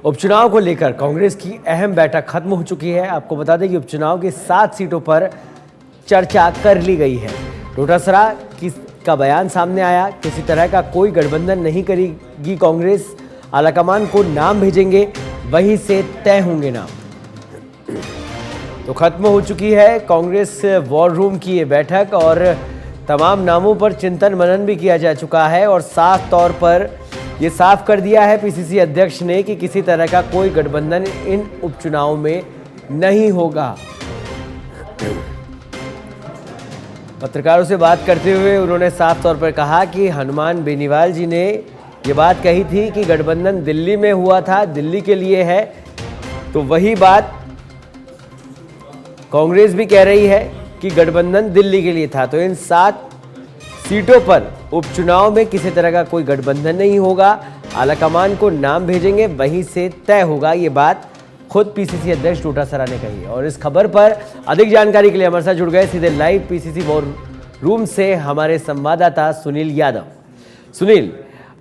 उपचुनाव को लेकर कांग्रेस की अहम बैठक खत्म हो चुकी है। आपको बता दें कि उपचुनाव की 7 सीटों पर चर्चा कर ली गई है। डोटासरा का बयान सामने आया, किसी तरह का कोई गठबंधन नहीं करेगी कांग्रेस, आलाकमान को नाम भेजेंगे, वहीं से तय होंगे नाम। तो खत्म हो चुकी है कांग्रेस वॉर रूम की ये बैठक और तमाम नामों पर चिंतन मनन भी किया जा चुका है और साफ तौर पर ये साफ कर दिया है पीसीसी अध्यक्ष ने कि किसी तरह का कोई गठबंधन इन उपचुनाव में नहीं होगा। पत्रकारों से बात करते हुए उन्होंने साफ तौर पर कहा कि हनुमान बेनीवाल जी ने ये बात कही थी कि गठबंधन दिल्ली में हुआ था, दिल्ली के लिए है, तो वही बात कांग्रेस भी कह रही है कि गठबंधन दिल्ली के लिए था। तो इन 7 सीटों पर उपचुनाव में किसी तरह का कोई गठबंधन नहीं होगा, आलाकमान को नाम भेजेंगे, वहीं से तय होगा। ये बात खुद पीसीसी अध्यक्ष डोटासरा ने कही। और इस खबर पर अधिक जानकारी के लिए हमारे साथ जुड़ गए सीधे लाइव पीसीसी वॉर रूम से हमारे संवाददाता सुनील यादव। सुनील,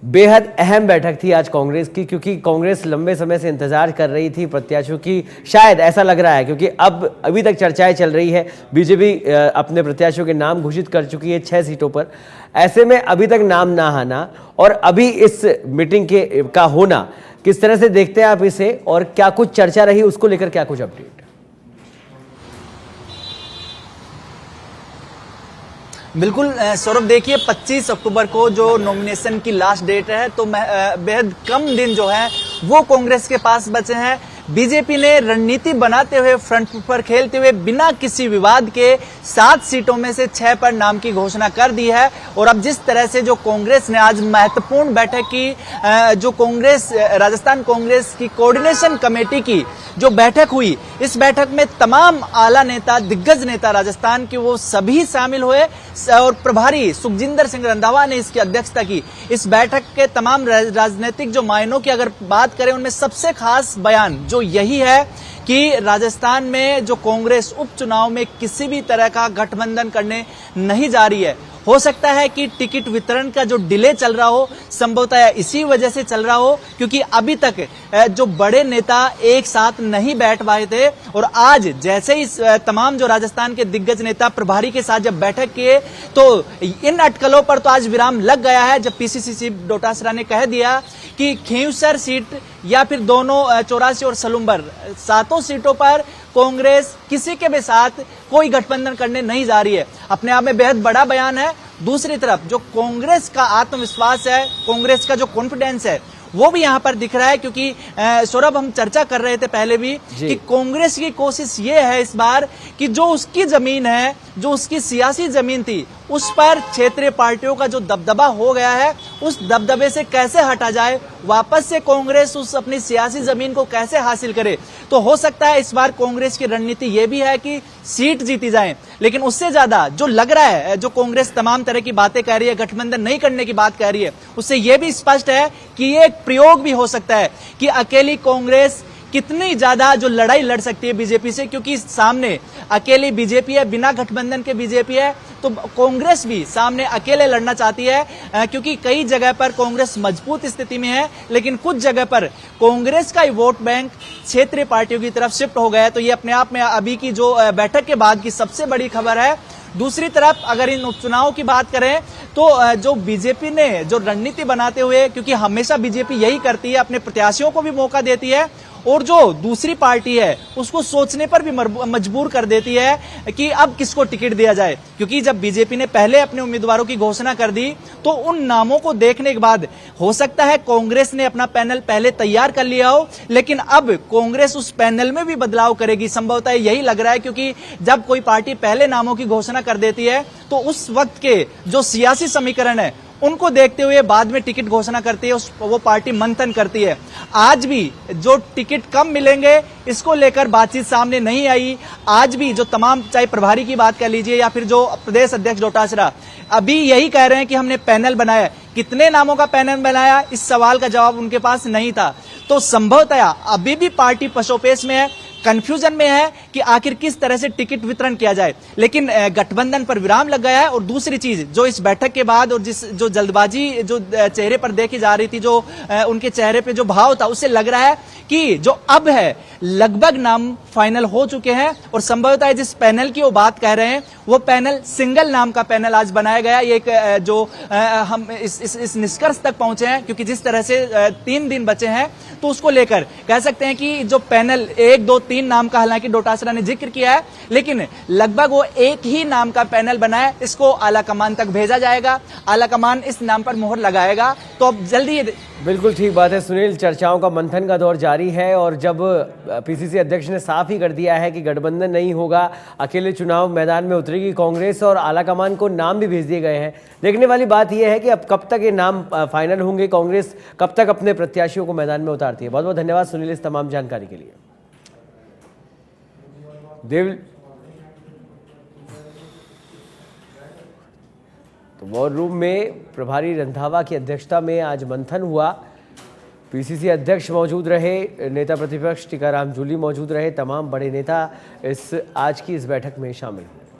बेहद अहम बैठक थी आज कांग्रेस की, क्योंकि कांग्रेस लंबे समय से इंतजार कर रही थी प्रत्याशियों की, शायद ऐसा लग रहा है, क्योंकि अभी तक चर्चाएं चल रही है। बीजेपी अपने प्रत्याशियों के नाम घोषित कर चुकी है 6 सीटों पर। ऐसे में अभी तक नाम ना आना और अभी इस मीटिंग का होना, किस तरह से देखते हैं आप इसे, और क्या कुछ चर्चा रही उसको लेकर क्या कुछ अपडेट? बिल्कुल सौरभ, देखिए 25 अक्टूबर को जो नॉमिनेशन की लास्ट डेट है, तो बेहद कम दिन जो है वो कांग्रेस के पास बचे हैं। बीजेपी ने रणनीति बनाते हुए, फ्रंट पर खेलते हुए, बिना किसी विवाद के 7 सीटों में से 6 पर नाम की घोषणा कर दी है। और अब जिस तरह से जो कांग्रेस ने आज महत्वपूर्ण बैठक की, जो राजस्थान कांग्रेस की कोऑर्डिनेशन कमेटी की जो बैठक हुई, इस बैठक में तमाम आला नेता, दिग्गज नेता राजस्थान के वो सभी शामिल हुए और प्रभारी सुखजिंदर सिंह रंधावा ने इसकी अध्यक्षता की। इस बैठक के तमाम राजनीतिक जो मायनों की अगर बात करें, उनमें सबसे खास बयान जो यही है कि राजस्थान में जो कांग्रेस उपचुनाव में किसी भी तरह का गठबंधन करने नहीं जा रही है। हो सकता है कि टिकट वितरण का जो डिले चल रहा हो, संभवतः इसी वजह से चल रहा हो, क्योंकि अभी तक जो बड़े नेता एक साथ नहीं बैठ पाए थे। और आज जैसे ही तमाम जो राजस्थान के दिग्गज नेता प्रभारी के साथ जब बैठक किए, तो इन अटकलों पर तो आज विराम लग गया है, जब पीसीसी चीफ डोटासरा ने कह दिया कि खींवसर सीट या फिर दोनों 84 और सलूम्बर 7 सीटों पर कांग्रेस किसी के भी साथ कोई गठबंधन करने नहीं जा रही है। अपने आप में बेहद बड़ा बयान है। दूसरी तरफ जो कांग्रेस का आत्मविश्वास है, कांग्रेस का जो कॉन्फिडेंस है, वो भी यहां पर दिख रहा है। क्योंकि सौरभ, हम चर्चा कर रहे थे पहले भी कि कांग्रेस की कोशिश ये है इस बार कि जो उसकी जमीन है, जो उसकी सियासी जमीन थी, उस पर क्षेत्रीय पार्टियों का जो दबदबा हो गया है, उस दबदबे से कैसे हटा जाए, वापस से कांग्रेस उस अपनी सियासी जमीन को कैसे हासिल करे। तो हो सकता है इस बार कांग्रेस की रणनीति ये भी है कि सीट जीती जाए। लेकिन उससे ज्यादा जो लग रहा है, जो कांग्रेस तमाम तरह की बातें कह रही है, गठबंधन नहीं करने की बात कह रही है, उससे यह भी स्पष्ट है कि ये एक प्रयोग भी हो सकता है कि अकेली कांग्रेस कितनी ज्यादा जो लड़ाई लड़ सकती है बीजेपी से, क्योंकि सामने अकेली बीजेपी है, बिना गठबंधन के बीजेपी है। तो कांग्रेस भी सामने अकेले लड़ना चाहती है, क्योंकि कई जगह पर कांग्रेस मजबूत स्थिति में है, लेकिन कुछ जगह पर कांग्रेस का वोट बैंक क्षेत्रीय पार्टियों की तरफ शिफ्ट हो गया है। तो ये अपने आप में अभी की जो बैठक के बाद की सबसे बड़ी खबर है। दूसरी तरफ अगर इन उपचुनाव की बात करें, तो जो बीजेपी ने जो रणनीति बनाते हुए, क्योंकि हमेशा बीजेपी यही करती है, अपने प्रत्याशियों को भी मौका देती है और जो दूसरी पार्टी है उसको सोचने पर भी मजबूर कर देती है कि अब किसको टिकट दिया जाए। क्योंकि जब बीजेपी ने पहले अपने उम्मीदवारों की घोषणा कर दी, तो उन नामों को देखने के बाद हो सकता है कांग्रेस ने अपना पैनल पहले तैयार कर लिया हो, लेकिन अब कांग्रेस उस पैनल में भी बदलाव करेगी, संभवतः यही लग रहा है। क्योंकि जब कोई पार्टी पहले नामों की घोषणा कर देती है, तो उस वक्त के जो सियासी समीकरण है उनको देखते हुए बाद में टिकट घोषणा करती है, वो पार्टी मंथन करती है। आज भी जो टिकट कम मिलेंगे, इसको लेकर बातचीत सामने नहीं आई। आज भी जो तमाम, चाहे प्रभारी की बात कर लीजिए या फिर जो प्रदेश अध्यक्ष डोटासरा, अभी यही कह रहे हैं कि हमने पैनल बनाया। कितने नामों का पैनल बनाया, इस सवाल का जवाब उनके पास नहीं था। तो संभवतः अभी भी पार्टी पशोपेश में है। कंफ्यूजन में है कि आखिर किस तरह से टिकट वितरण किया जाए। लेकिन गठबंधन पर विराम लग गया है। और दूसरी चीज जो इस बैठक के बाद और जो जल्दबाजी जो चेहरे पर देखी जा रही थी, जो उनके चेहरे पे जो भाव था, उससे लग रहा है कि जो अब है लगभग नाम फाइनल हो चुके हैं। और संभवतः जिस पैनल की वो बात कह रहे हैं वो पैनल सिंगल नाम का पैनल आज बनाया गया। ये एक जो हम इस निष्कर्ष तक पहुंचे हैं, क्योंकि जिस तरह से 3 दिन बचे हैं तो उसको लेकर कह सकते हैं कि जो पैनल 1, 2, 3 नाम का हालांकि डोटासरा ने जिक्र किया है, लेकिन लगभग वो एक ही नाम का पैनल बना है। इसको आला कमान तक भेजा जाएगा, आला कमान इस नाम पर मोहर लगाएगा। तो अब जल्दी बिल्कुल ठीक बात है सुनील, चर्चाओं का मंथन का दौर जारी है और जब पीसीसी अध्यक्ष ने साफ ही कर दिया है कि गठबंधन नहीं होगा, अकेले चुनाव मैदान में उतरेगी कांग्रेस और आला कमान को नाम भी भेज दिए गए हैं। देखने वाली बात यह है कि अब कब तक ये नाम फाइनल होंगे, कांग्रेस कब तक अपने प्रत्याशियों को मैदान में उतारती है। बहुत बहुत धन्यवाद सुनील इस तमाम जानकारी के लिए। देव तो वॉर रूम में प्रभारी रंधावा की अध्यक्षता में आज मंथन हुआ। पीसीसी अध्यक्ष मौजूद रहे, नेता प्रतिपक्ष टीकाराम जूली मौजूद रहे, तमाम बड़े नेता आज की इस बैठक में शामिल हुए।